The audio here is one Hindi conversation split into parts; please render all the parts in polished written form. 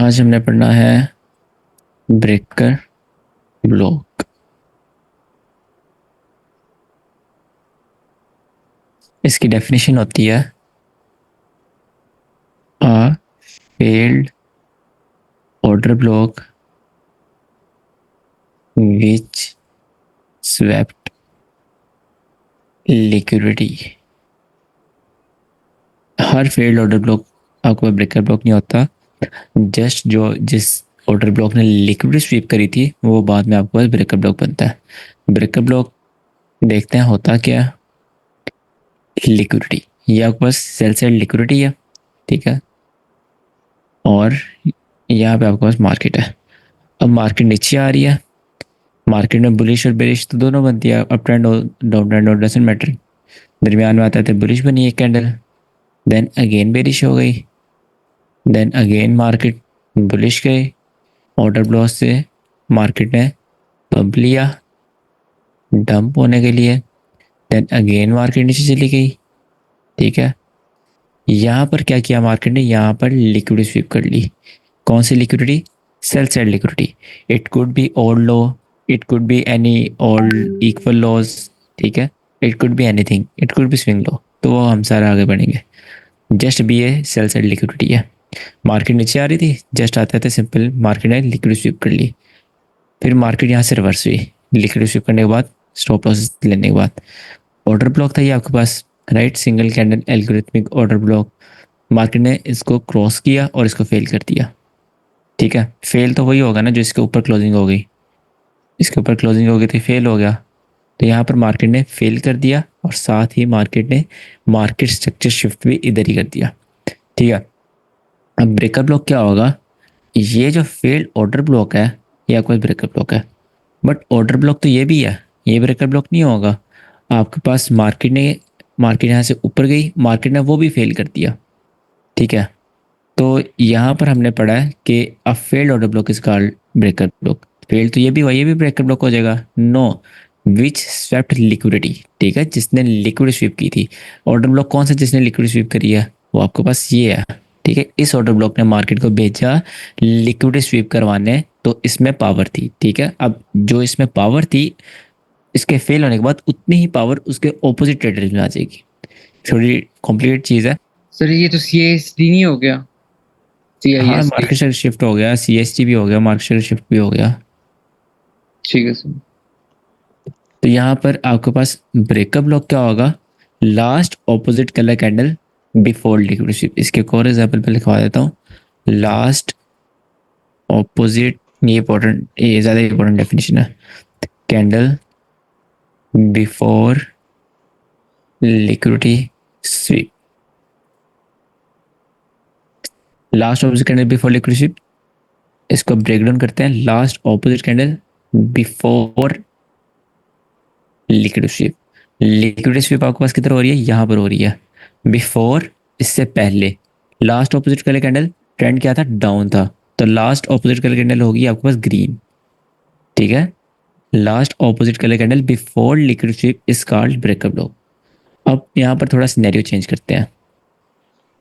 आज हमने पढ़ना है ब्रेकर ब्लॉक। इसकी डेफिनेशन होती है a failed order block which swept liquidity. Her failed order block आपको ब्रेकर ब्लॉक नहीं होता, जस्ट जो जिस ऑर्डर ब्लॉक ने लिक्विडिटी स्वीप करी थी वो बाद में आपको ब्रेकर ब्लॉक बनता है। ब्रेकर ब्लॉक देखते हैं होता क्या, लिक्विडिटी। ये आपके पास सेल साइड लिक्विडिटी है, ठीक है, और यहाँ पे आपके पास मार्केट है। अब मार्केट नीचे आ रही है, मार्केट में बुलिश और बेरिश तो दोनों बनती है, अप ट्रेंड और डाउन ट्रेंड और डजंट मैटर। दरमियान में आता है तो बुलिश बनी एक कैंडल, देन अगेन बेरिश हो गई, देन अगेन मार्केट बुलिश गए, ऑर्डर ब्लॉक से मार्केट ने पब लिया डंप होने के लिए, देन अगेन मार्केट नीचे चली गई, ठीक है। यहाँ पर क्या किया मार्केट ने, यहाँ पर लिक्विडिटी स्वीप कर ली। कौन सी liquidity? Sell side liquidity. It could be old low, it could be any old equal lows, ठीक है, it could be anything, it could be swing low, तो वो हम सारा आगे बढ़ेंगे। Just be a sell side liquidity है। मार्केट नीचे आ रही थी, जस्ट आते थे सिंपल मार्केट ने लिक्विडिटी स्वीप कर ली, फिर मार्केट यहाँ से रिवर्स हुई लिक्विडिटी स्वीप करने के बाद, स्टॉप लॉस लेने के बाद। ऑर्डर ब्लॉक था ये आपके पास, right, single candle algorithmic order block. Market ने इसको क्रॉस किया और इसको फेल कर दिया, ठीक है। फेल तो वही होगा ना जो इसके ऊपर क्लोजिंग हो गई, इसके ऊपर क्लोजिंग हो गई थी, फेल हो गया। तो यहाँ पर मार्केट ने फेल कर दिया और साथ ही मार्केट ने मार्केट स्ट्रक्चर शिफ्ट भी इधर ही कर दिया, ठीक है। अब ब्रेकर ब्लॉक क्या होगा, ये जो फेल्ड ऑर्डर ब्लॉक है ये आपका ब्रेकर ब्लॉक है, बट ऑर्डर ब्लॉक तो ये भी है, ये ब्रेकर ब्लॉक नहीं होगा। आपके पास मार्केट यहाँ से ऊपर गई, मार्केट ने वो भी फेल कर दिया, ठीक है। तो यहाँ पर हमने पढ़ा है कि a failed order block is called breaker block. Failed तो ये भी हुआ, ये भी ब्रेकर ब्लॉक हो जाएगा। नो, विच स्वेप्ट लिक्विडिटी, ठीक है, जिसने लिक्विड स्वीप की थी। ऑर्डर ब्लॉक कौन सा जिसने लिक्विड स्वीप करी है, वो आपके पास ये है, ठीक है। इस ऑर्डर ब्लॉक ने मार्केट को भेजा लिक्विड स्वीप करवाने, तो इसमें पावर थी, ठीक है। अब जो इसमें पावर थी, इसके फेल होने के बाद उतनी ही पावर उसके ऑपोजिट ट्रेडर्स में आ जाएगी। थोड़ी कॉम्प्लिकेट चीज़ है। सर ये तो CSD नहीं हो गया, हाँ, CISD। मार्केट शेयर शिफ्ट हो गया, CST भी हो गया, मार्केट शेयर शिफ्ट भी हो गया। ठीक है सर। तो यहाँ पर आपके पास ब्रेकअप ब्लॉक क्या होगा, last opposite colour candle before liquid sweep. इसके एक और एग्जाम्पल पे लिखवा देता हूँ, लास्ट ऑपोजिट, ये इंपॉर्टेंट, ये ज़्यादा इंपॉर्टेंट डेफिनेशन है, candle before liquidity sweep. Last opposite candle before liquid sweep, इसको ब्रेक डाउन करते हैं, last opposite candle before liquid sweep. Liquid sweep आपके पास किधर हो रही है, यहाँ पर हो रही है। बिफोर, इससे पहले, last opposite colour candle trend क्या था, डाउन था, तो लास्ट ऑपोजिट कलर कैंडल होगी आपके पास ग्रीन, ठीक है। Last opposite colour candle before liquid sweep is called breakup block. अब यहाँ पर थोड़ा सिनेरियो चेंज करते हैं।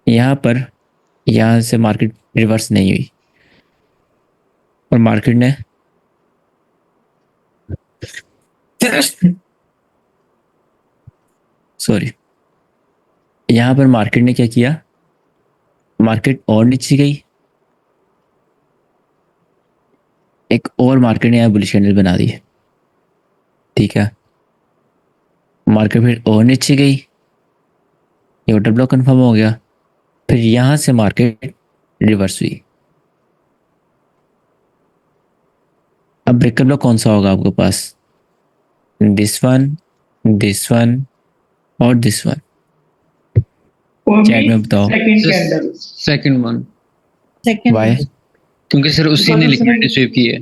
यहाँ पर, यहाँ से मार्केट रिवर्स नहीं हुई और मार्केट ने सॉरी, यहाँ पर मार्केट ने क्या किया, मार्केट और नीचे गई, एक और मार्केट ने यहाँ बुलिश कैंडल बना दी, ठीक है। मार्केट फिर और नीचे गई, ये ऑर्डर ब्लॉक कंफर्म हो गया, फिर यहाँ से मार्केट रिवर्स हुई। अब ब्रेकर ब्लॉक कौन सा होगा आपके पास, दिस वन और दिस वन। चैट में बताओ सेकंड वन। वाई। क्योंकि सर उसी ने लिक्विडिटी स्वीप की है।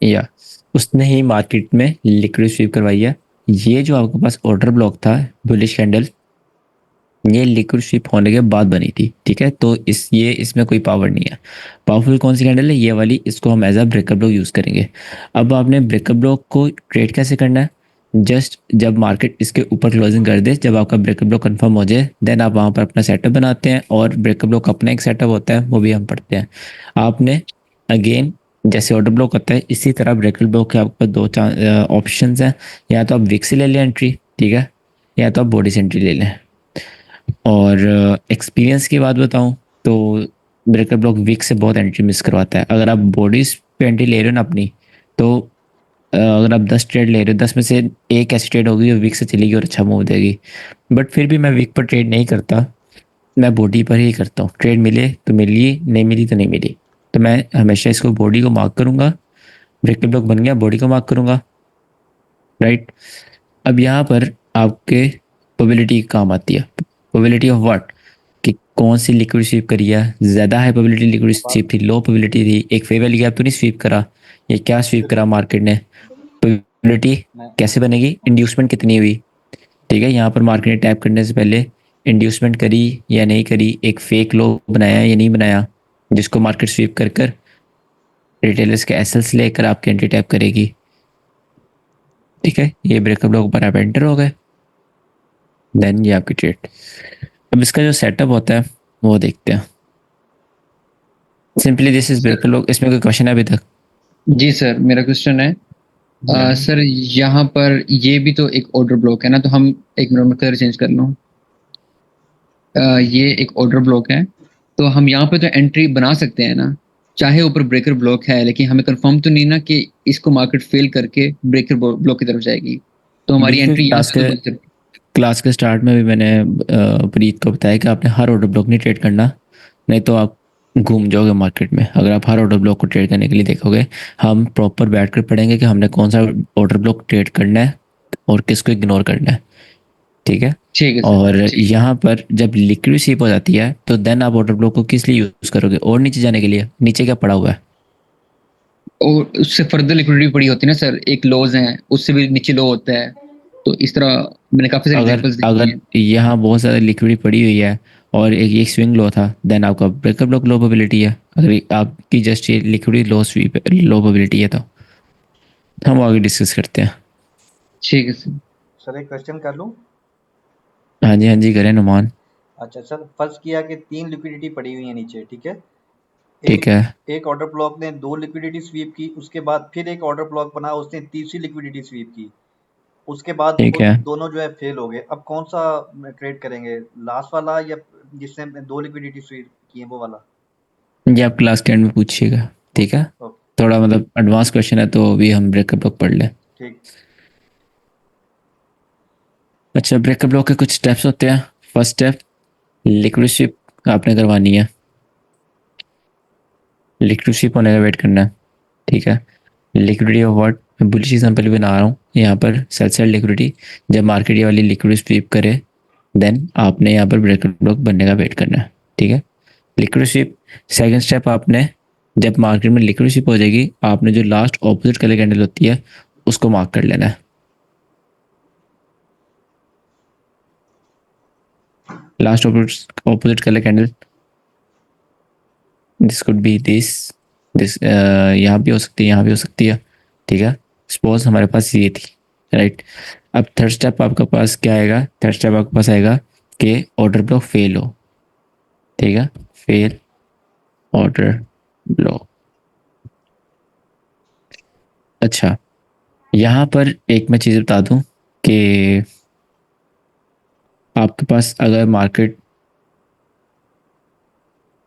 या उसने ही मार्केट में लिक्विड स्वीप करवाई है। ये जो आपके पास ऑर्डर ब्लॉक था बुलिश कैंडल, ये लिक्विड स्वीप होने के बाद बनी थी, ठीक है। तो इसमें कोई पावर नहीं है। पावरफुल कौन सी कैंडल है, ये वाली, इसको हम as a breakup block use करेंगे। अब आपने ब्रेकअप ब्लॉक को ट्रेड कैसे करना है, जस्ट जब मार्केट इसके ऊपर क्लोजिंग कर दे, जब आपका ब्रेकअप ब्लॉक कंफर्म हो जाए, देन आप वहाँ पर अपना सेटअप बनाते हैं, और ब्रेकअप ब्लॉक अपना एक सेटअप होता है, वो भी हम पढ़ते हैं। आपने अगेन जैसे ऑर्डर ब्लॉक होता है, इसी तरह ब्रेकअप ब्लॉक के आपके दो ऑप्शन हैं। या तो आप विक से ले लें एंट्री, ठीक है, या तो आप बॉडी से एंट्री ले लें। और एक्सपीरियंस की बात बताऊं तो ब्रेकअप ब्लॉक विक से बहुत एंट्री मिस करवाता है। अगर आप बॉडीज पे एंट्री ले रहे हो ना अपनी, तो अगर आप 10 ट्रेड ले रहे हो, 10 में से एक ऐसी ट्रेड होगी जो वीक से चलेगी और अच्छा मूव देगी। बट फिर भी मैं वीक पर ट्रेड नहीं करता, मैं बॉडी पर ही करता हूँ। ट्रेड मिले तो मिली, नहीं मिली तो नहीं मिली। तो मैं हमेशा इसको बॉडी को मार्क करूंगा, ब्रेकअप ब्लॉक बन गया, बॉडी को मार्क करूंगा, राइट। अब यहाँ पर आपके प्रोबेबिलिटी काम आती है। प्रोबेबिलिटी ऑफ व्हाट, कि कौन सी लिक्विड स्वीप करी है, ज़्यादा हाई प्रोबेबिलिटी लिक्विड स्वीप थी, लो प्रोबेबिलिटी थी, एक फेवर गैप तो नहीं स्वीप करा, या क्या स्वीप करा मार्केट ने। प्रोबेबिलिटी कैसे बनेगी, इंड्यूसमेंट कितनी हुई, ठीक है। यहाँ पर मार्केट ने टैप करने से पहले इंड्यूसमेंट करी या नहीं करी, एक फेक लो बनाया या नहीं बनाया, जिसको मार्केट स्वीप कर कर रिटेलर्स के एसएल्स लेकर आपके एंट्री टैप करेगी, ठीक है। ये ब्रेकअप लॉक पर आप एंटर हो गए, देन ये आपकी ट्रेड। अब इसका जो सेटअप होता है वो देखते हैं। Simply this is breakup lock. इसमें कोई क्वेश्चन है अभी तक? जी सर, मेरा क्वेश्चन है सर, यहाँ पर ये भी तो एक ऑर्डर ब्लॉक है ना, तो हम एक मिनट में कलर चेंज कर लूँ। ये एक ऑर्डर ब्लॉक है, तो हम यहाँ पे तो एंट्री बना सकते हैं ना, चाहे ऊपर ब्रेकर ब्लॉक है, लेकिन हमें कंफर्म तो नहीं ना कि इसको मार्केट फेल करके ब्रेकर ब्लॉक की तरफ जाएगी, तो हमारी बिल्कुल। एंट्री यहाँ से तो बन सकती है। क्लास के स्टार्ट में भी मैंने प्रीत को बताया कि आपने हर ऑर्डर ब्लॉक नहीं ट्रेड करना, नहीं तो आप घूम जाओगे मार्केट में। अगर आप हर ऑर्डर ब्लॉक को ट्रेड करने के लिए देखोगे, हम प्रॉपर बैठ कर पढ़ेंगे कि हमने कौन सा ऑर्डर ब्लॉक ट्रेड करना है और किसको इग्नोर करना है, ठीक है। ठीक है और सर। यहाँ पर जब लिक्विड स्वीप हो जाती है, तो देन आप ऑर्डर ब्लॉक को किस लिए यूज़ करोगे, और नीचे जाने के लिए। नीचे क्या पड़ा हुआ है? और उससे फर्दर लिक्विडिटी पड़ी होती है ना सर, एक लॉज है, उससे भी नीचे लो होता है, तो इस तरह मैंने काफी सारे अगर एग्जांपल्स देखी अगर हैं। यहाँ बहुत ज़्यादा लिक्विडिटी पड़ी हुई है और एक स्विंग लो था, देन आपका ब्रेकअप ब्लॉक लो प्रोबेबिलिटी है। अगर आपकी जस्ट ये लिक्विडिटी लो स्वीप लो प्रोबेबिलिटी है, तो हम आगे डिस्कस करते हैं। ठीक है सर। सर एक क्वेश्चन कर लूं? हाँ जी, हाँ जी, करें नुमान। अच्छा सर, फर्ज किया कि 3 लिक्विडिटी पड़ी हुई है नीचे, ठीक है। ठीक है। एक ऑर्डर ब्लॉक ने 2 लिक्विडिटी स्वीप की, उसके बाद फिर एक ऑर्डर ब्लॉक बना, उसने तीसरी लिक्विडिटी स्वीप की, उसके बाद ठीक है। दोनों जो है फेल हो गए। अब कौन सा ट्रेड करेंगे, लास्ट वाला या जिसने 2 लिक्विडिटी स्वीप की है वो वाला? ये आप क्लास के एंड में पूछिएगा, ठीक है। ओके, थोड़ा मतलब एडवांस क्वेश्चन है, तो अभी हम ब्रेकअप ब्लॉक पढ़ लें। ठीक। अच्छा, ब्रेकअप ब्लॉक के कुछ स्टेप्स होते हैं। फर्स्ट स्टेप, लिक्विड स्वीप आपने करवानी है। लिक्विड स्वीप होने का वेट करना है, ठीक है। लिक्विडिटी ऑफ व्हाट, मैं बुलिश एग्जांपल भी बना रहा हूँ यहाँ पर। सेल साइड लिक्विडिटी, जब मार्केट ये वाली लिक्विड स्वीप करे, देन आपने यहाँ पर ब्रेकअप ब्लॉक बनने का वेट करना है, ठीक है। Liquid SVEEP. सेकंड स्टेप, आपने जब मार्केट में लिक्विड स्वीप हो जाएगी, आपने जो लास्ट ऑपोजिट कलर कैंडल होती है उसको मार्क कर लेना है। Last opposite colour candle, this could be this यहाँ भी हो सकती है, यहाँ भी हो सकती है, ठीक है। सपोज हमारे पास ये थी, राइट। अब थर्ड स्टेप आपके पास क्या आएगा? थर्ड स्टेप आपके पास आएगा कि ऑर्डर ब्लॉक फेल हो, ठीक है। Fail order block. अच्छा, यहाँ पर एक मैं चीज़ बता दूं कि आपके पास अगर मार्केट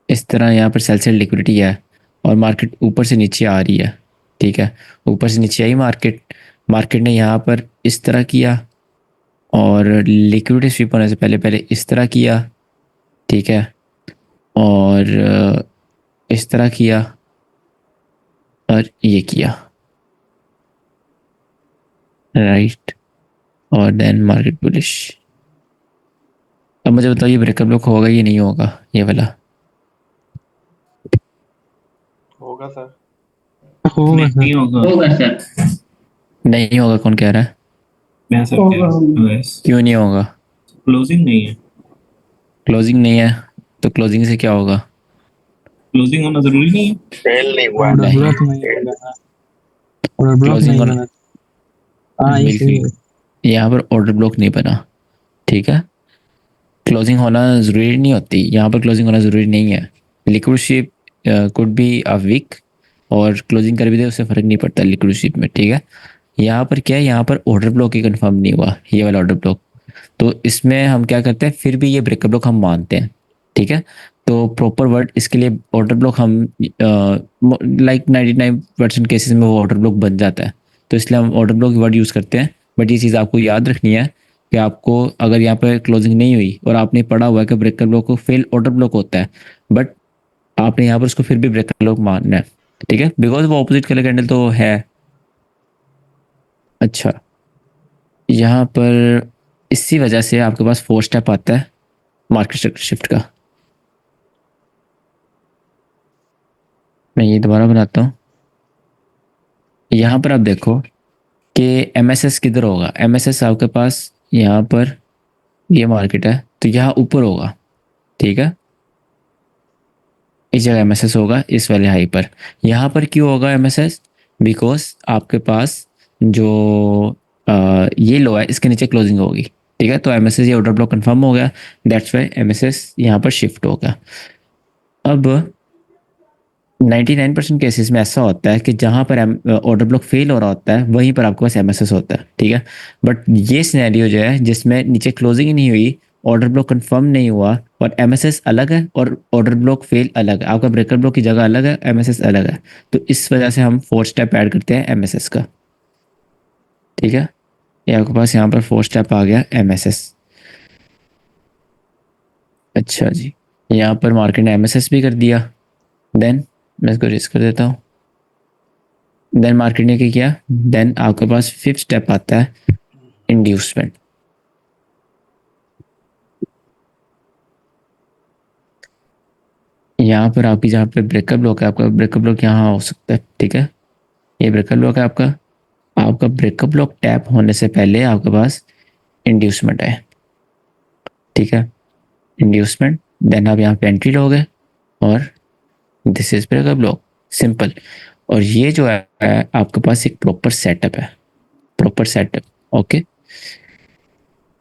इस तरह यहाँ पर सेल साइड लिक्विडिटी है और मार्केट ऊपर से नीचे आ रही है, ठीक है। ऊपर से नीचे आई मार्केट, मार्केट ने यहाँ पर इस तरह किया और लिक्विडिटी स्वीप होने से पहले पहले इस तरह किया, ठीक है, और इस तरह किया और ये किया, राइट। और देन मार्केट बुलिश। अब मुझे बताइए ब्रेकअप ब्लॉक होगा कि नहीं होगा ये वाला? होगा सर। नहीं होगा सर। नहीं होगा, कौन कह रहा है? मैं सर कह रहा हूँ बस। क्यों नहीं होगा? क्लोजिंग नहीं है। क्लोजिंग नहीं है तो क्लोजिंग से क्या होगा? क्लोजिंग होना जरूरी नहीं है। फेल नहीं हुआ। नहीं, ब्लॉक नहीं होगा। और ब्लॉक क्लोजिंग नहीं होना होगा। हाँ ये सही है। यहाँ पर ऑर्डर ब्लॉक नहीं बना, ठीक है। क्लोजिंग होना ज़रूरी नहीं होती, यहाँ पर क्लोजिंग होना ज़रूरी नहीं है। Liquid sweep could be a wick, और क्लोजिंग कर भी दे उससे फ़र्क नहीं पड़ता लिक्विड स्वीप में, ठीक है। यहाँ पर क्या है, यहाँ पर ऑर्डर ब्लॉक ही कंफर्म नहीं हुआ, ये वाला ऑर्डर ब्लॉक। तो इसमें हम क्या करते हैं, फिर भी ये ब्रेकअप ब्लॉक हम मानते हैं, ठीक है। तो प्रॉपर वर्ड इसके लिए ऑर्डर ब्लॉक हम लाइक 99% केसेस में वो ऑर्डर ब्लॉक बन जाता है, तो इसलिए हम ऑर्डर ब्लॉक वर्ड यूज़ करते हैं। बट ये चीज़ आपको याद रखनी है कि आपको अगर यहाँ पर क्लोजिंग नहीं हुई और आपने पढ़ा हुआ है कि ब्रेकअप ब्लॉक को फेल ऑर्डर ब्लॉक होता है, बट आपने यहाँ पर उसको फिर भी ब्रेकअप ब्लॉक मानना है, ठीक है, बिकॉज वो ऑपोजिट कलर कैंडल तो है। अच्छा, यहाँ पर इसी वजह से आपके पास 4 स्टेप आता है मार्केट स्ट्रक्चर शिफ्ट का। मैं ये दोबारा बनाता हूँ। यहाँ पर आप देखो कि एमएसएस किधर होगा, एमएसएस आपके पास यहाँ पर ये मार्केट है तो यहाँ ऊपर होगा, ठीक है। इस जगह एमएसएस होगा इस वाले हाई पर। यहाँ पर क्यों होगा एमएसएस, बिकॉज आपके पास जो ये लो है इसके नीचे क्लोजिंग होगी, ठीक है। तो एमएसएस ये ऑर्डर ब्लॉक कंफर्म हो गया, दैट्स वाई एमएसएस यहाँ पर शिफ्ट होगा। अब 99% केसेस में ऐसा होता है कि जहां पर ऑर्डर ब्लॉक फेल हो रहा होता है वहीं पर आपके पास एमएसएस होता है, ठीक है। बट ये सिनेरियो जो है जिसमें नीचे क्लोजिंग ही नहीं हुई, ऑर्डर ब्लॉक कंफर्म नहीं हुआ और एमएसएस अलग है और ऑर्डर ब्लॉक फेल अलग है, आपका ब्रेकर ब्लॉक की जगह अलग है, एमएसएस अलग है, तो इस वजह से हम 4 स्टेप ऐड करते हैं एमएसएस का, ठीक है। ये आपके पास यहाँ पर 4 स्टेप आ गया एमएसएस। अच्छा जी, यहाँ पर मार्केट ने एमएसएस भी कर दिया, देन मैं इसको रिस्क कर देता हूँ। देन मार्केट ने क्या किया, देन आपके पास 5th स्टेप आता है इंड्यूसमेंट। यहाँ पर आपकी जहाँ पे ब्रेकअप ब्लॉक है, आपका ब्रेकअप ब्लॉक यहाँ हो सकता है, ठीक है। ये ब्रेकअप ब्लॉक है आपका, आपका ब्रेकअप ब्लॉक टैप होने से पहले आपके पास इंड्यूसमेंट है, ठीक है। इंड्यूसमेंट, देन आप यहाँ पे एंट्री लोगे और this is breakup block, simple. और ये जो है आपके पास एक प्रॉपर सेटअप है, प्रॉपर सेटअप, ओके।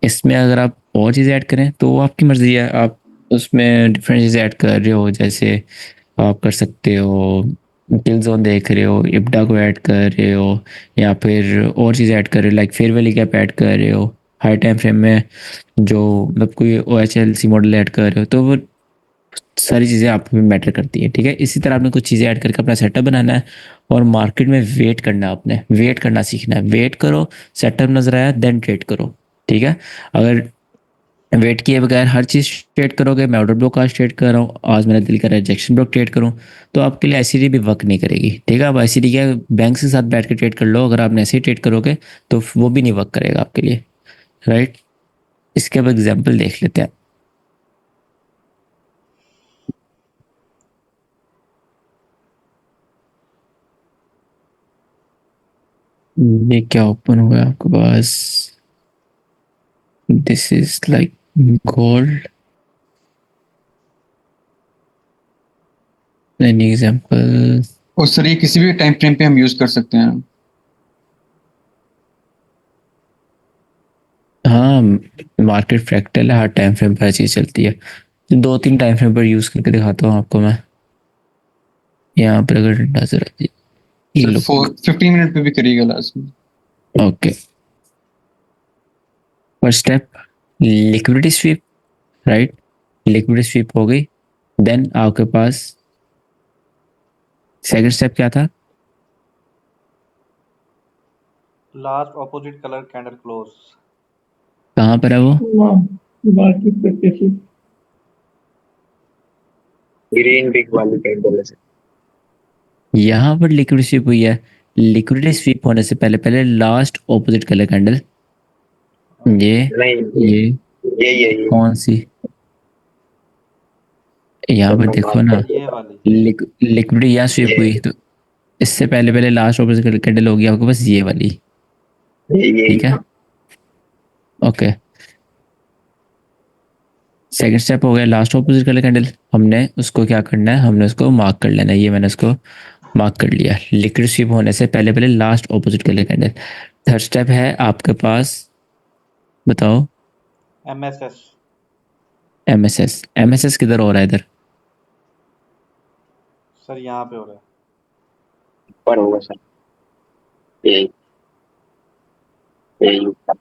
इसमें अगर आप और चीज़ें ऐड करें तो वो आपकी मर्जी है, आप उसमें डिफरेंट चीज़ें ऐड कर रहे हो, जैसे आप कर सकते हो किल जोन देख रहे हो, इब्डा को ऐड कर रहे हो, या फिर और चीज़ें ऐड कर रहे हो like fair value cap add कर रहे हो, हाई टाइम फ्रेम में जो मतलब कोई OHLC मॉडल ऐड कर रहे हो, तो वो सारी चीज़ें आप में मैटर करती है, ठीक है। इसी तरह आपने कुछ चीज़ें ऐड करके अपना सेटअप बनाना है और मार्केट में वेट करना है, आपने वेट करना सीखना है। वेट करो, सेटअप नजर आया देन ट्रेड करो, ठीक है। अगर वेट किए बगैर हर चीज़ ट्रेड करोगे, मैं ऑर्डर ब्लॉक आज ट्रेड कर रहा हूँ, आज मेरा दिल कर रहा है रिजेक्शन ब्लॉक ट्रेड करूँ, तो आपके लिए ICD भी वर्क नहीं करेगी, ठीक है। अब ICD क्या, बैंक के साथ बैठ के ट्रेड कर लो, अगर आपने ऐसे ही ट्रेड करोगे तो वो भी नहीं वर्क करेगा आपके लिए, राइट। इसके अब एग्जाम्पल देख लेते हैं। ये क्या ओपन हुआ है आपके पास, this is like gold, any example. और सर ये किसी भी टाइम फ्रेम पे हम यूज कर सकते हैं। हाँ, मार्केट फ्रैक्टल है, हर टाइम फ्रेम पर चीज़ चलती है। 2-3 टाइम फ्रेम पर यूज करके दिखाता हूँ आपको मैं। यहाँ पर अगर नजर आती है, सर 15 मिनट पे भी करिएगा लास्ट में। Okay, first step liquidity SVEEP, right. Liquidity SVEEP हो गई, देन आपके पास सेकंड स्टेप क्या था, last opposite colour candle close. कहाँ पर है वो, ग्रीन बिग वाली कैंडल है। यहाँ पर लिक्विडिटी स्वीप हुई है। लिक्विडिटी स्वीप होने से पहले पहले लास्ट ऑपोजिट कलर कैंडल, ये नहीं, ये कौन सी, यहाँ पर देखो ना, ये वाली लिक्विडिटी यहाँ स्वीप हुई, तो इससे पहले पहले लास्ट ऑपोजिट कलर कैंडल होगी आपके पास ये वाली, ठीक है। ओके, सेकंड स्टेप हो गया लास्ट ऑपोजिट कलर कैंडल, हमने उसको क्या करना है, हमने उसको मार्क कर लेना है, ये मैंने उसको मार्क कर लिया, लिक्विड स्वीप होने से पहले पहले last opposite colour candle. Third step है आपके पास बताओ। MSS एमएसएस किधर हो रहा है इधर? सर यहाँ पे हो रहा है। ऊपर होगा सर, यही यही ऊपर।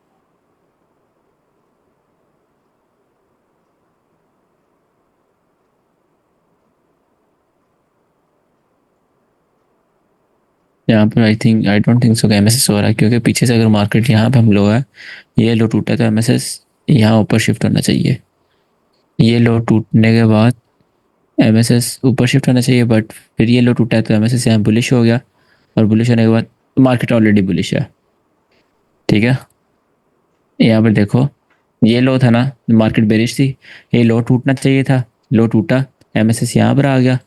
यहाँ पर I don't think so MSS हो रहा है, क्योंकि पीछे से अगर मार्केट यहाँ पे हम लो है, ये लो टूटा तो एमएसएस यहाँ ऊपर शिफ्ट होना चाहिए। ये लो टूटने के बाद एमएसएस ऊपर शिफ्ट होना चाहिए, बट फिर ये लो टूटा है तो एमएसएस यहाँ बुलिश हो गया, और बुलिश होने के बाद मार्केट ऑलरेडी बुलिश है। ठीक है, यहाँ पर देखो, ये लो था ना, मार्केट बेरिश थी, ये लो टूटना चाहिए था, लो टूटा, एमएसएस यहाँ पर आ गया,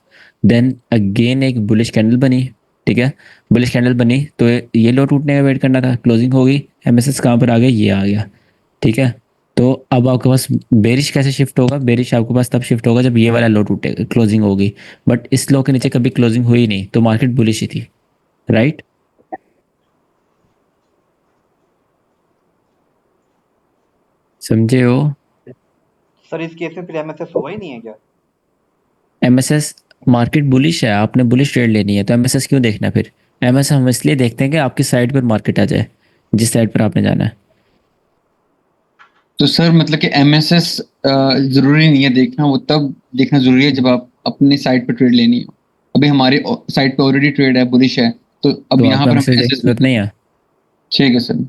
देन अगेन एक बुलिश कैंडल बनी। ठीक है, बुलिश कैंडल बनी तो ये लो टूटने का वेट करना था, क्लोजिंग हो गई, एमएसएस कहाँ पर आ गया, ये आ गया। ठीक है, तो अब आपके पास बेरिश कैसे शिफ्ट होगा, बेरिश आपके पास तब शिफ्ट होगा जब ये वाला लो टूटे, क्लोजिंग होगी, बट इस लो के नीचे कभी क्लोजिंग हुई नहीं, तो मार्केट बुलिश ही थी, राइट? समझे हो? सर इस केस में फिर MSS हुआ ही नहीं है क्या? एमएसएस, मार्केट बुलिश है, आपने बुलिश ट्रेड लेनी है तो एमएसएस क्यों देखना फिर? एमएसएस हम इसलिए देखते हैं कि आपकी साइड पर मार्केट आ जाए, जिस साइड पर आपने जाना है। तो सर मतलब कि एमएसएस जरूरी नहीं है देखना, वो तब देखना जरूरी है जब आप अपने साइड पर ट्रेड लेनी हो। अभी हमारे साइड पे ऑलरेडी ट्रेड है, बुलिश है, तो अब तो यहाँ आपको पर हम एमएसएस देखने की जरूरत नहीं है। ठीक है सर।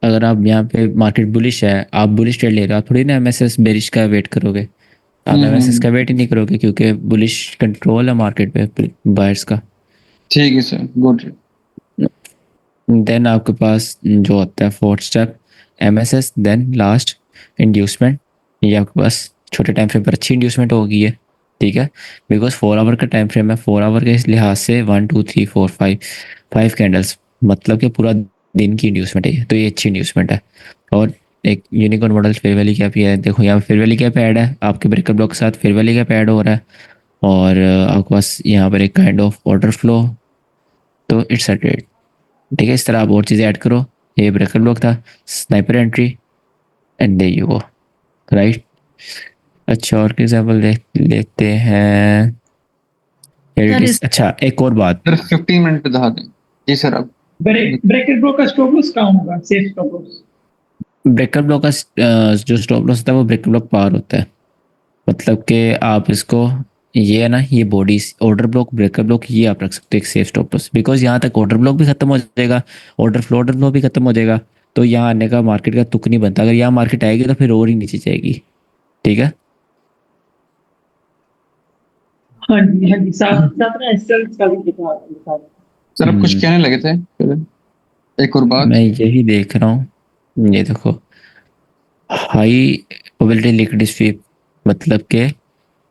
अगर आप यहाँ पे मार्केट बुलिश है, आप बुलिश ट्रेड ले रहे हो, आप थोड़ी ना एमएसएस बेरिश का वेट करोगे, आप एमएसएस का वेट ही नहीं करोगे, क्योंकि बुलिश कंट्रोल है मार्केट पे बायर्स का। ठीक है सर, गुड। देन आपके पास जो होता है fourth step, MSS, then last inducement. ये आपके पास छोटे टाइम फ्रेम पर अच्छी इंड्यूसमेंट होगी है। ठीक है, बिकॉज 4 आवर का टाइम फ्रेम है, 4 आवर के इस लिहाज से 1 2 3 4 5 कैंडल्स, मतलब कि पूरा दिन की इंड्यूसमेंट है, तो ये अच्छी इंड्यूसमेंट है। और एक unicorn model fair value gap ही है, देखो यहाँ पे फेयर वैली कैप ऐड है, आपके ब्रेकर ब्लॉक के साथ फेयर वैली कैप ऐड हो रहा है, और आपके पास यहाँ पर एक काइंड ऑफ ऑर्डर फ्लो, तो इट्स अ ट्रेड। ठीक है, इस तरह आप और चीज़ें ऐड करो। ये ब्रेकर ब्लॉक था, sniper entry, and they you go, right? अच्छा, और एग्जाम्पल लेते हैं। Here it is। अच्छा, एक और बात, सर 15 मिनट पे दिखा दें। जी सर। अब ब्रेकर ब्लॉक का स्टॉप लॉस कहाँ होगा, safe stop loss? Breaker block का जो स्टॉप लॉस होता है वो ब्रेकर ब्लॉक पार होता है, मतलब कि आप इसको, ये है ना, ये body order block, breaker block, ये आप रख सकते हो एक सेफ स्टॉप लॉस, बिकॉज यहाँ तक ऑर्डर ब्लॉक भी खत्म हो जाएगा, ऑर्डर फ्लो भी खत्म हो जाएगा, तो यहाँ आने का मार्केट का तुक नहीं बनता। अगर यहाँ मार्केट आएगी तो फिर और ही नीचे जाएगी। ठीक है, हाँ जी, हाँ जी, साथ साथ ना एसएल का भी दिखा दिखा सर आप कुछ कहने लगे थे पहले? एक और बात। मैं यही देख रहा हूँ, ये देखो, हाई प्रोबेबिलिटी लिक्विड स्वीप, मतलब के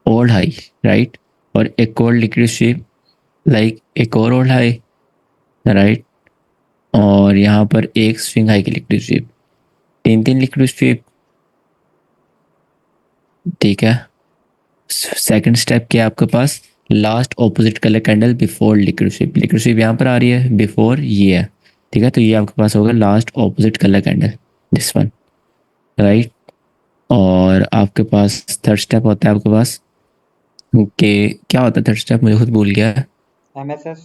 ओल्ड हाई, राइट? और एक और लिक्विड स्वीप, लाइक एक और ओल्ड हाई, राइट? और यहाँ पर एक स्विंग हाई की लिक्विड स्वीप, तीन तीन लिक्विड स्वीप। ठीक है, सेकंड स्टेप क्या है आपके पास, last opposite colour candle before liquid sweep, liquid sweep यहाँ पर आ रही है, बिफोर ये है। ठीक है, तो ये आपके पास होगा last opposite colour candle, this one, right? और आपके पास थर्ड स्टेप होता है आपके पास कि क्या होता है थर्ड स्टेप, मुझे खुद भूल गया है। MSS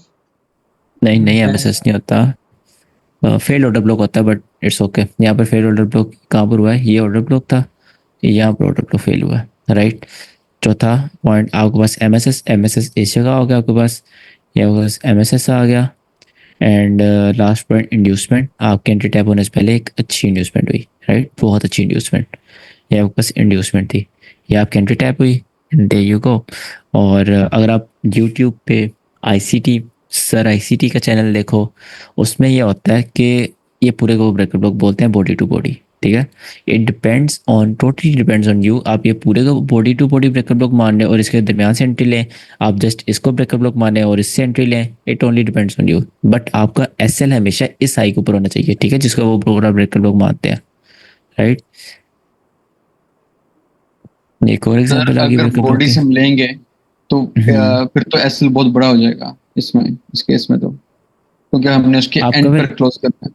नहीं नहीं, एमएसएस नहीं होता, फेल ऑर्डर ब्लॉक होता है, बट इट्स ओके। यहाँ पर फेल ऑर्डर ब्लॉक कहाँ पर हुआ है, ये ऑर्डर ब्लॉक था, यहाँ पर ऑर्डर ब्लॉक फेल हुआ है, राइट? चौथा पॉइंट आपके पास एमएसएस इस जगह हो गया आपके पास, या आपके पास एमएसएस आ गया। एंड लास्ट पॉइंट इंड्यूसमेंट, आपके एंट्री टैप होने से पहले एक अच्छी इंड्यूसमेंट हुई, राइट? बहुत अच्छी इंड्यूसमेंट, ये आपके पास इंड्यूसमेंट थी, ये आपकी एंट्री टैप हुई, दे यू गो। और अगर आप यूट्यूब पे आईसीटी, सर आईसीटी का चैनल देखो, उसमें ये होता है कि ये पूरे को ब्रेकर ब्लॉक बोलते हैं, बॉडी टू बॉडी। ठीक है, it depends on, totally depends on you, आप ये पूरे को body to body breaker block मान रहे और इसके दरमियान से एंट्री लें, आप जस्ट इसको ब्रेकर ब्लॉक माने और इससे एंट्री लें, it only depends on you. But आपका एसएल हमेशा इस हाई के ऊपर होना चाहिए, ठीक है, जिसको वो पूरा ब्रेकर ब्लॉक मानते हैं, राइट? एक और एग्जांपल सर आगे अगर ब्रेकर ब्लॉक बॉडी के। से हम लेंगे तो फिर तो एसएल बहुत बड़ा हो जाएगा इसमें, इस केस में तो, क्योंकि हमने उसके आपका एंड फिर पर क्लोज करना है।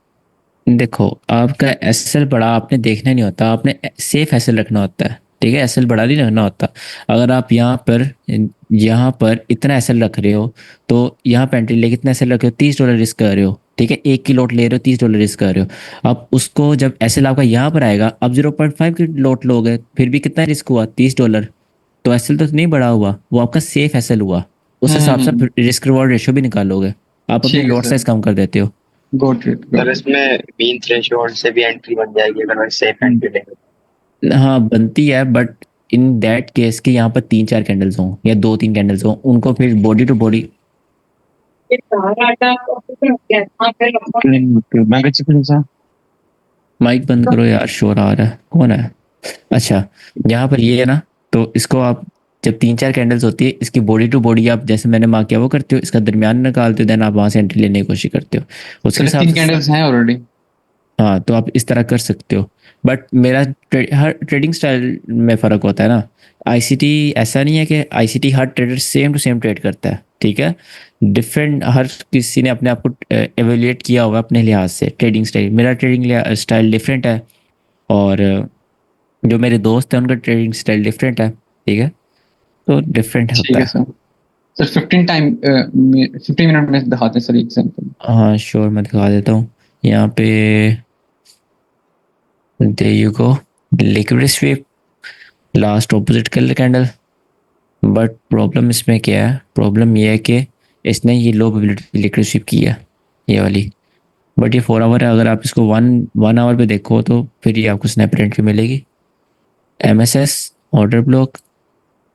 देखो आपका एसएल बड़ा आपने देखना नहीं होता, आपने सेफ एसएल रखना होता है, ठीक है, एसएल बड़ा नहीं रखना होता। अगर आप यहाँ पर इतना एसएल रख रहे हो, तो यहाँ पे एंट्री लेके इतना एसएल रख रहे हो, $30 रिस्क कर रहे हो, ठीक है, एक की लोट ले रहे हो, $30 रिस्क कर रहे हो। अब उसको जब एसएल आपका यहाँ पर आएगा, अब 0.5 की लोट लोगे, फिर भी कितना रिस्क हुआ, $30। तो एसएल तो नहीं बड़ा हुआ, वो आपका सेफ एसएल हुआ। उस हिसाब से आप हम्म, रिस्क रिवॉर्ड रेशियो भी निकालोगे, आप अपनी ठीक है लोट सर। साइज कम कर देते हो। Got it, sir got it. इसमें मीन थ्रेशोल्ड से भी एंट्री बन जाएगी अगर मैं सेफ एंट्री लेंगे। हाँ बनती है, बट इन दैट केस कि यहाँ पर 3-4 कैंडल्स हों या 2-3 कैंडल्स हों, उनको फिर बॉडी टू बॉडी। ये सारा आटा कंप्यूटर क्या वहाँ पे मैं कुछ पूछा। माइक बंद करो यार, शोर आ रहा है, कौन है? अच्छा, यहाँ पर ये है ना, तो इसको आप जब 3-4 कैंडल्स होती है, इसकी बॉडी टू बॉडी आप जैसे मैंने मार्क किया वो करते हो, इसका दरमियान निकालते हो, देन आप वहाँ से एंट्री लेने की कोशिश करते हो उसके सर हिसाब 3 से। कैंडल्स हैं ऑलरेडी। हाँ तो आप इस तरह कर सकते हो, बट हर ट्रेडिंग स्टाइल में फ़र्क होता है ना। आईसीटी ऐसा नहीं है कि आईसीटी हर trader same to same trade करता है, ठीक है, डिफरेंट, हर किसी ने अपने आप को एवेल्यूएट किया होगा अपने लिहाज से ट्रेडिंग स्टाइल। मेरा ट्रेडिंग स्टाइल डिफरेंट है, और जो मेरे दोस्त हैं उनका ट्रेडिंग स्टाइल डिफरेंट है, ठीक है, तो डिफरेंट ठीक होता है है। सर। सर 15 मिनट में दिखाते हैं सर एग्जांपल। हाँ श्योर, मैं दिखा देता हूँ यहाँ पे। There you go, liquid sweep, last opposite colour candle. But problem इसमें क्या है, प्रॉब्लम ये है कि इसने ये लो प्रोबेबिलिटी लिक्विड स्वीप की है, ये वाली। बट ये 4 आवर है, अगर आप इसको वन वन आवर पे देखो तो फिर ये आपको स्नैप रेंट मिलेगी। MSS order block,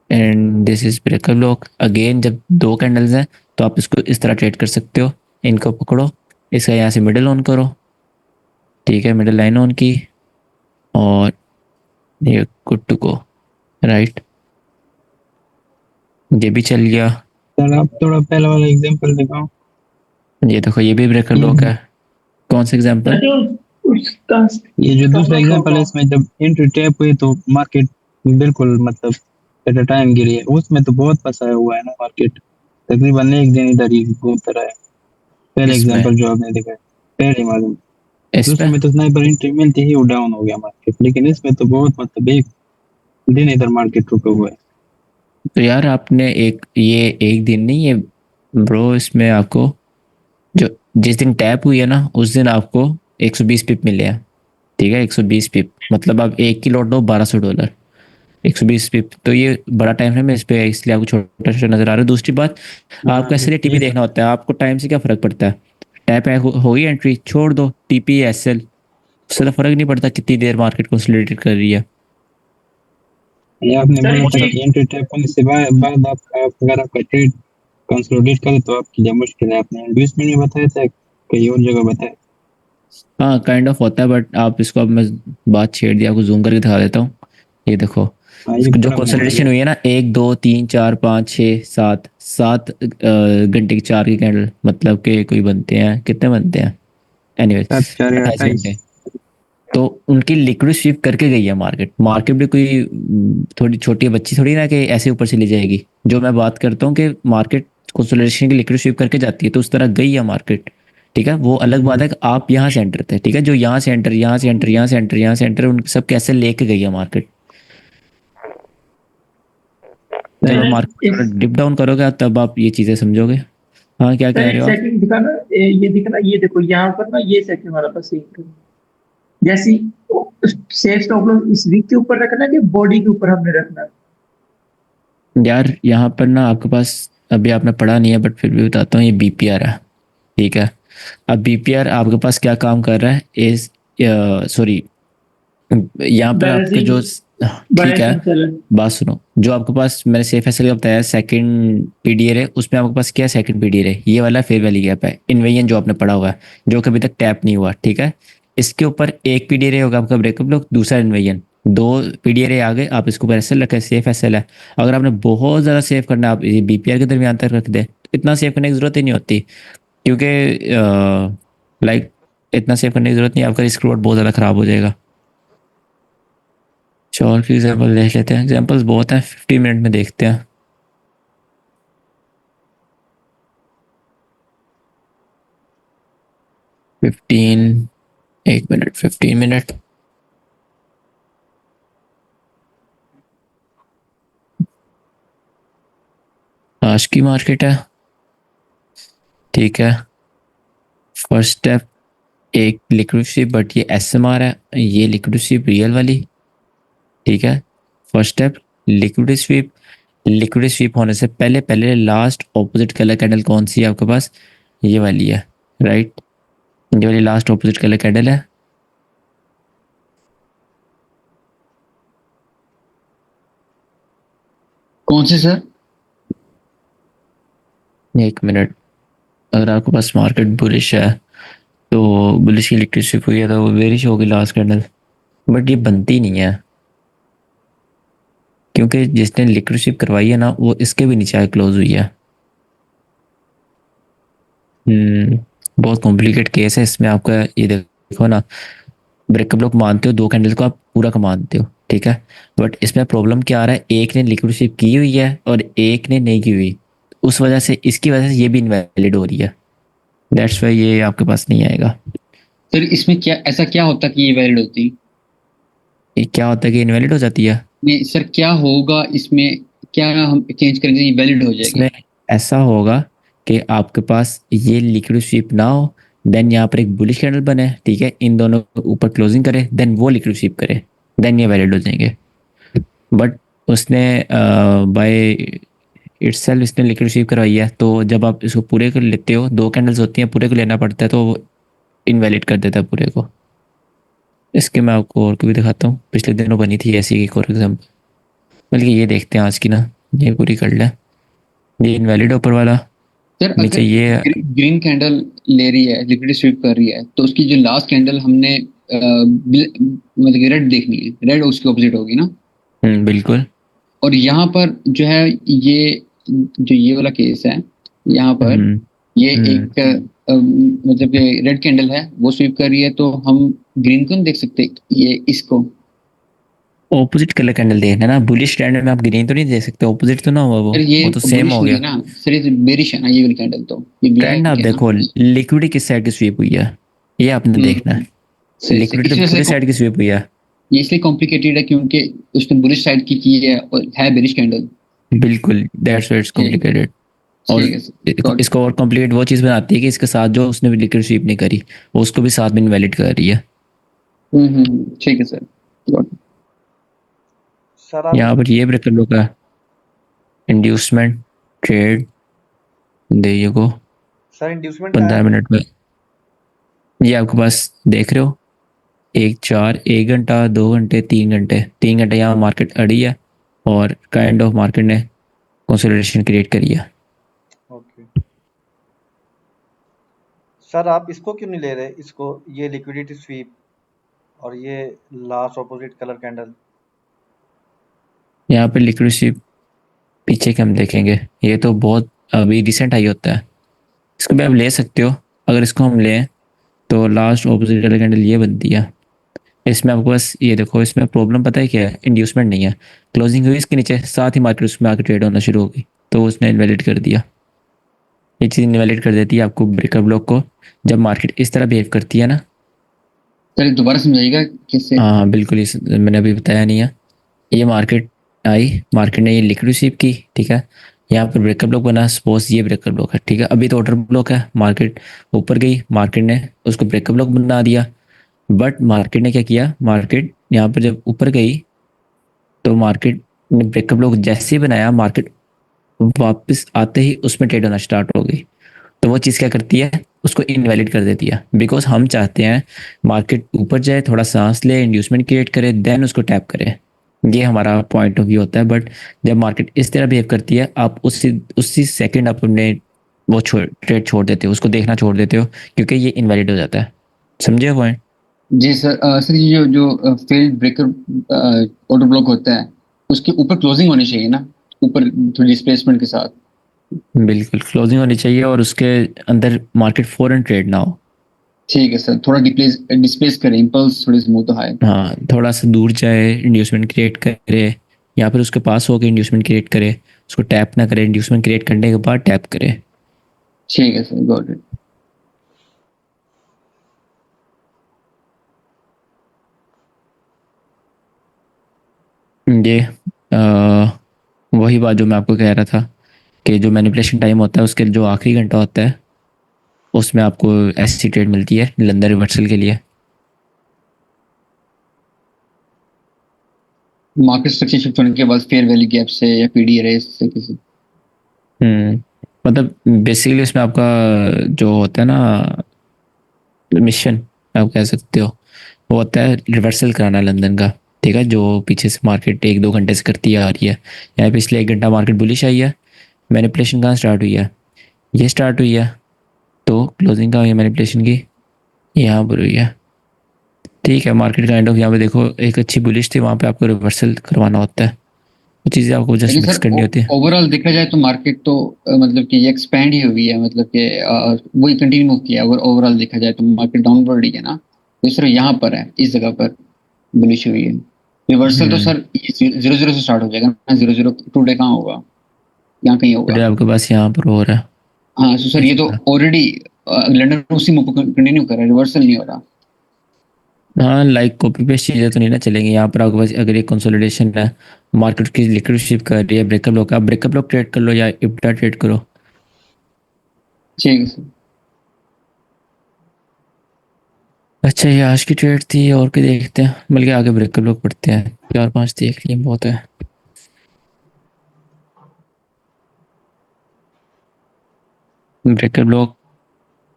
and this is breaker block again. जब 2 कैंडल्स हैं तो आप इसको इस तरह ट्रेड कर सकते हो, इनको पकड़ो, इसका यहाँ से मिडिल ऑन करो, ठीक है, मिडिल लाइन ऑन की, और ये गुड टू गो, राइट, ये भी चल गया। सर आप थोड़ा पहले वाला एग्जांपल दिखाओ। ये देखो ये भी ब्रेकर ब्लॉक है। कौन सा एग्जांपल? जो उसका ये जो दूसरा कवर एग्जांपल है होगा इसमें जब एंट्री टैप हुई तो मार्केट बिल्कुल मतलब एट अ टाइम गिरी है, उसमें तो बहुत फंसा हुआ है ना मार्केट, तकरीबन एक दिन इधर ही घूमता रहा है। पहले इसमें एग्जांपल जो आपने दिखाया पहले मालूम, दूसरे इसमें में तो स्नाइपर एंट्री मिलती ही वो डाउन हो गया मार्केट, लेकिन इसमें तो बहुत मतलब एक दिन इधर मार्केट रुका हुआ है। तो यार आपने ये एक दिन नहीं, ये ब्रो, इसमें आपको जो जिस दिन टैप हुई है ना, उस दिन आपको 120 पिप मिले हैं, ठीक है, 120 पिप, मतलब आप एक की लौट दो $1200, 120 पिप, तो ये बड़ा टाइम फ्रेम है इस पे, इसलिए आपको छोटा छोटा नजर आ रहा है। दूसरी बात, हाँ, आपको इसलिए टीपी देखना होता है, आपको टाइम से क्या फर्क पड़ता है, टैप हो गई एंट्री, छोड़ दो, टीपी एसएल, उससे तो फर्क नहीं पड़ता कितनी देर मार्केट कंसोलिडेट कर रही है। ये आपने सर बोला था इसमें कि एंट्री टैप होने से बाद अगर आपका ट्रेड कंसोलिडेट करे तो आपके लिए मुश्किल है, आपने इंड्यूसमेंट में बताया था कहीं और जगह बताया। हाँ काइंड ऑफ होता है, बट आप इसको, अब मैं बात छेड़ दी, आपको जूम करके दिखा देता हूँ। ये देखो, हाँ ये जो बड़ा बना कंसोलिडेशन दिया। हुई है ना, 1 2 3 4 5 6 7 7 घंटे की 4 की कैंडल, मतलब के कोई बनते हैं, कितने बनते हैं, एनीवेज 7 4 28 घंटे। 28। तो उनकी लिक्विड स्वीप करके गई है मार्केट। मार्केट भी कोई थोड़ी छोटी बच्ची थोड़ी ना कि ऐसे ऊपर चली जाएगी। जो मैं बात करता हूँ कि मार्केट कंसोलिडेशन की लिक्विड स्वीप करके जाती है, तो उस तरह गई है मार्केट, ठीक है। वो अलग बात है कि आप यहाँ से एंटर थे, ठीक है, जो यहाँ से एंटर, यहाँ से एंटर, यहाँ से एंटर, यहाँ से एंटर, उन सब कैसे लेके गई है मार्केट। जब आप सर मार्केट इस थोड़ा डिप डाउन करोगे तब आप ये चीज़ें समझोगे। हाँ क्या सर कह एक रहे हो आप? सेकंड दिखाना, ये दिखाना, ये देखो यहाँ पर ना, ये सेकंड वाला बस एक जैसी सेफ स्टॉप लॉस इस वीक के ऊपर रखना है कि बॉडी के ऊपर हमने रखना है? यार यहाँ पर ना आपके पास, अभी आपने पढ़ा नहीं है बट फिर भी बताता हूँ, ये बीपीआर है, ठीक है। अब बीपीआर आपके पास क्या काम कर रहा है, इज सॉरी, यहाँ पर आपके बैलेंसिंग, जो, ठीक है, बैलेंसिंग चैनल। बात सुनो, जो आपके पास मैंने सेफ एसएल का बताया सेकंड पीडीआर है, उसमें आपके पास क्या है, सेकंड पीडीआर है, ये वाला फेयर वैली गैप है, इन्वेजन जो आपने पढ़ा हुआ है, जो कभी तक टैप नहीं हुआ, ठीक है। इसके ऊपर एक पीडीआर होगा आपका ब्रेकअप ब्लॉक, दूसरा इन्वेजन, 2 पीडीआर आ गए, आप इसके ऊपर एसएल रखें, सेफ एसएल है। अगर आपने बहुत ज़्यादा सेव करना है, आप ये बीपीआर के दरमियान तक रख दे, तो इतना सेव करने की ज़रूरत ही नहीं होती, क्योंकि लाइक इतना सेव करने की ज़रूरत नहीं, आपका रिस्क रिवॉर्ड बहुत ज़्यादा ख़राब हो जाएगा। और की एग्जाम्पल देख लेते हैं, एग्जाम्पल्स बहुत हैं, 50 मिनट में देखते हैं। 15, 1 मिनट 15 मिनट। आज की मार्केट है, ठीक है। फर्स्ट स्टेप एक लिक्विड स्वीप, बट ये एसएमआर है, ये लिक्विड स्वीप रियल वाली, ठीक है। First step liquid sweep. Liquid sweep होने से पहले पहले लास्ट ऑपोजिट कलर कैंडल कौन सी है आपके पास? ये वाली है, राइट। ये वाली लास्ट ऑपोजिट कलर कैंडल है। कौन से सर? 1 मिनट। अगर आपके पास मार्केट बुलिश है तो बुलिश की लिक्विड स्वीप हुई है तो वो बेरिश होगी लास्ट कैंडल, बट ये बनती नहीं है क्योंकि जिसने लिक्विड स्वीप करवाई है ना वो इसके भी नीचे क्लोज हुई है। बहुत कॉम्प्लिकेट केस है इसमें। आपका ये देखो ना, ब्रेकअप लोग मानते हो 2 कैंडल को आप पूरा का मानते हो, ठीक है। बट इसमें प्रॉब्लम क्या आ रहा है, एक ने लिक्विड स्वीप की हुई है और एक ने नहीं की हुई, उस वजह से इसकी वजह से ये भी इनवैलिड हो रही है। दैट्स वाई ये आपके पास नहीं आएगा। सर इसमें क्या ऐसा क्या होता कि ये वैलिड होती? ये क्या होता है कि इनवैलिड हो जाती है? नहीं सर, क्या होगा इसमें? क्या हम चेंज करेंगे ये वैलिड हो जाएगी? इसमें ऐसा होगा कि आपके पास ये लिक्विड स्वीप ना हो, देन यहाँ पर एक बुलिश कैंडल बने, ठीक है, इन दोनों के ऊपर क्लोजिंग करे, देन वो लिक्विड स्वीप करे, देन ये वैलिड हो जाएंगे। बट उसने बाय इटसेल्फ इसने लिक्विड स्वीप करवाई है, तो जब आप इसको पूरे को लेते हो, 2 कैंडल्स होती हैं, पूरे को लेना पड़ता है, तो वो इनवैलिड कर देता है पूरे को। इसके मैं आपको और को भी दिखाता हूँ, पिछले दिनों बनी थी ऐसी एक और एग्जाम्पल, बल्कि ये देखते हैं आज की ना, ये पूरी कर ले। ये इनवैलिड ऊपर वाला, सर नीचे अगर ये ग्रीन कैंडल ले रही है, लिक्विड स्वीप कर रही है, तो उसकी जो लास्ट कैंडल हमने मतलब रेड देखनी है, रेड उसकी ऑपोजिट होगी ना? बिल्कुल। और यहाँ पर जो है ये जो ये वाला केस है, यहाँ पर हम्म, ये एक मतलब कि रेड कैंडल है वो स्वीप कर रही है, तो हम ग्रीन को नहीं देख सकते ये इसको? ऑपोजिट कलर कैंडल देखना ना, बुलिश स्टैंडर्ड में आप ग्रीन तो नहीं देख सकते, ऑपोजिट तो ना हुआ सर ये वो तो सेम बुलिश हो नहीं गया। है ना सर, ये बेरिश है ना ये वाली कैंडल, तो ये ट्रेंड आप ब्लैक है ना। देखो, लिक्विड किस साइड की स्वीप हुई है, ये आपने देखना है। सही सही, लिक्विड तो इस वजह पूरे से साइड की स्वीप हुई है। ये इसलिए कॉम्प्लिकेटेड है क्योंकि उसने बुलिश साइड की है और है बेरिश कैंडल। बिल्कुल, दैट्स व्हाई इट्स ठीक कॉम्प्लिकेटेड। और ठीक है सर, गॉट इट। इसको और कॉम्प्लिकेट वो चीज़ बनाती है कि इसके साथ जो उसने लिक्विड स्वीप नहीं करी वो उसको भी साथ में इनवैलिड कर रही है। ठीक है सर, गॉट इट। सर आप यहाँ पर ये ब्रेकर लो का इंड्यूसमेंट ट्रेड, दे ये को सर इंड्यूसमेंट कहाँ 15 है? मिनट में ये आपके पास देख रहे हो, 1 4 1 घंटा 2 घंटे 3 घंटे 3 घंटे यहाँ मार्केट अड़ी है और काइंड ऑफ मार्केट ने कंसोलिडेशन क्रिएट करी है। ओके सर, आप इसको क्यों नहीं ले रहे, इसको, ये लिक्विडिटी स्वीप और ये लास्ट ऑपोजिट कलर कैंडल? यहाँ पे लिक्विड स्वीप पीछे के हम देखेंगे, ये तो बहुत अभी रिसेंट आई होता है, इसको भी आप ले सकते हो। अगर इसको हम लें तो लास्ट ऑपोजिट कलर कैंडल ये बनती है। इसमें आपको बस ये देखो, इसमें प्रॉब्लम पता है क्या है, इंड्यूसमेंट नहीं है, क्लोजिंग हुई इसके नीचे, साथ ही मार्केट उसमें आके ट्रेड होना शुरू हो गई, तो उसने इनवैलिड कर दिया। ये चीज़ इनवैलिड कर देती है आपको ब्रेकर ब्लॉक को, जब मार्केट इस तरह बिहेव करती है ना। सर दोबारा समझाइएगा किससे? हाँ बिल्कुल, इस मैंने अभी बताया नहीं है। ये मार्केट आई, मार्केट ने ये लिक्विड स्वीप की, ठीक है, यहाँ पर ब्रेकर ब्लॉक बना, सपोज ये ब्रेकर ब्लॉक है, ठीक है, अभी तो ऑर्डर ब्लॉक है, मार्केट ऊपर गई, मार्केट ने उसको ब्रेकर ब्लॉक बना दिया। बट मार्केट ने क्या किया, मार्केट यहाँ पर जब ऊपर गई तो मार्केट ने ब्रेकअप ब्लॉक जैसे ही बनाया, मार्केट वापस आते ही उसमें ट्रेड होना स्टार्ट हो गई, तो वो चीज़ क्या करती है, उसको इनवैलिड कर देती है। बिकॉज हम चाहते हैं मार्केट ऊपर जाए, थोड़ा सांस ले, इंड्यूसमेंट क्रिएट करे, देन उसको टैप करें, ये हमारा पॉइंट ऑफ व्यू होता है। बट जब मार्केट इस तरह बिहेव करती है, आप उसी उसी सेकंड अपने वो ट्रेड छोड़ देते हो, उसको देखना छोड़ देते हो, क्योंकि ये इनवैलिड हो जाता है। समझे पॉइंट? जी सर, सर ये जो फेल्ड ब्रेकर ऑर्डर ब्लॉक होता है उसके ऊपर क्लोजिंग होनी चाहिए ना, ऊपर थोड़ी डिस्प्लेसमेंट के साथ? बिल्कुल क्लोजिंग होनी चाहिए और उसके अंदर मार्केट फॉरन ट्रेड ना हो। ठीक है सर, थोड़ा डिस्प्लेस करें, इम्पल्स थोड़ी स्मूथ हाई। हाँ, थोड़ा सा दूर जाए, इंड्यूसमेंट क्रिएट करे, या फिर उसके पास होकर इंड्यूसमेंट क्रिएट करे, उसको टैप ना करे, इंड्यूसमेंट क्रिएट करने के बाद टैप करे। ठीक है सर, गॉट इट। ये वही बात जो मैं आपको कह रहा था कि जो मैनिपुलेशन टाइम होता है उसके जो आखिरी घंटा होता है उसमें आपको ऐसी ट्रेड मिलती है लंदन रिवर्सल के लिए। मार्केट स्ट्रक्चर शिफ्ट होने के बाद फेयर वैल्यू गैप से या पीडी रेस से किसी। मतलब बेसिकली उसमें आपका जो होता है ना मिशन आप कह सकते हो वो होता है रिवर्सल कराना लंदन का। ठीक है, जो पीछे से मार्केट 1-2 घंटे से करती आ रही है, यहाँ पिछले 1 घंटा मार्केट बुलिश आई है, मैनिपुलेशन कहाँ स्टार्ट हुई है, ये स्टार्ट हुई है, तो क्लोजिंग कहाँ हुई है मैनिपुलेशन की, यहाँ पर हुई है। ठीक है, मार्केट काइंड ऑफ यहाँ पे देखो एक अच्छी बुलिश थी, वहाँ पे आपको रिवर्सल करवाना होता है, वो चीज़ें आपको जस्ट लेकिन मिक्स सर करनी होती है। ओवरऑल देखा जाए तो मार्केट तो मतलब कि ये एक्सपैंड ही हुई है, मतलब कि वही कंटिन्यू मूव किया है। अगर ओवरऑल देखा जाए तो मार्केट डाउनवर्ड ही है ना, तो सिर्फ यहाँ पर है, इस जगह पर बुलिश हुई है। रिवर्सल तो सर 0-0 से स्टार्ट हो जाएगा ना, 0-0 टुडे कहाँ होगा, यहाँ कहीं होगा। फिर आपके पास यहाँ पर हो रहा है हाँ तो सर ये तो ऑलरेडी लंदन उसी मूव को कंटिन्यू कर रहा है, रिवर्सल नहीं हो रहा। हाँ, लाइक कॉपी पेस्ट चीज़ें तो नहीं ना चलेंगी यहाँ पर। आपके पास अगर एक कंसोलिडेशन है, मार्केट की लिक्विडिटी कर रही है, ब्रेकअप लॉक, आप ब्रेकअप लॉक ट्रेड कर लो या इप्टा ट्रेड करो। ठीक है सर। अच्छा, ये आज की ट्रेड थी, और क्या देखते हैं, बल्कि आगे ब्रेकअप लॉक पढ़ते हैं, 4-5 देख लिए बहुत है। ब्रेकअप लॉक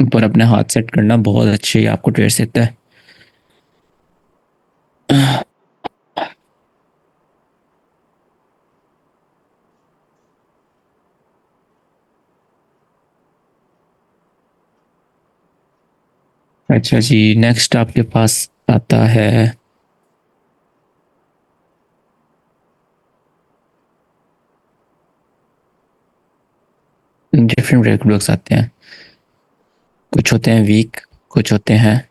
पर अपने हाथ सेट करना बहुत अच्छी आपको ट्रेड देता है। अच्छा जी, नेक्स्ट आपके पास आता है डिफरेंट ब्रेक ब्लॉक्स आते हैं, कुछ होते हैं वीक, कुछ होते हैं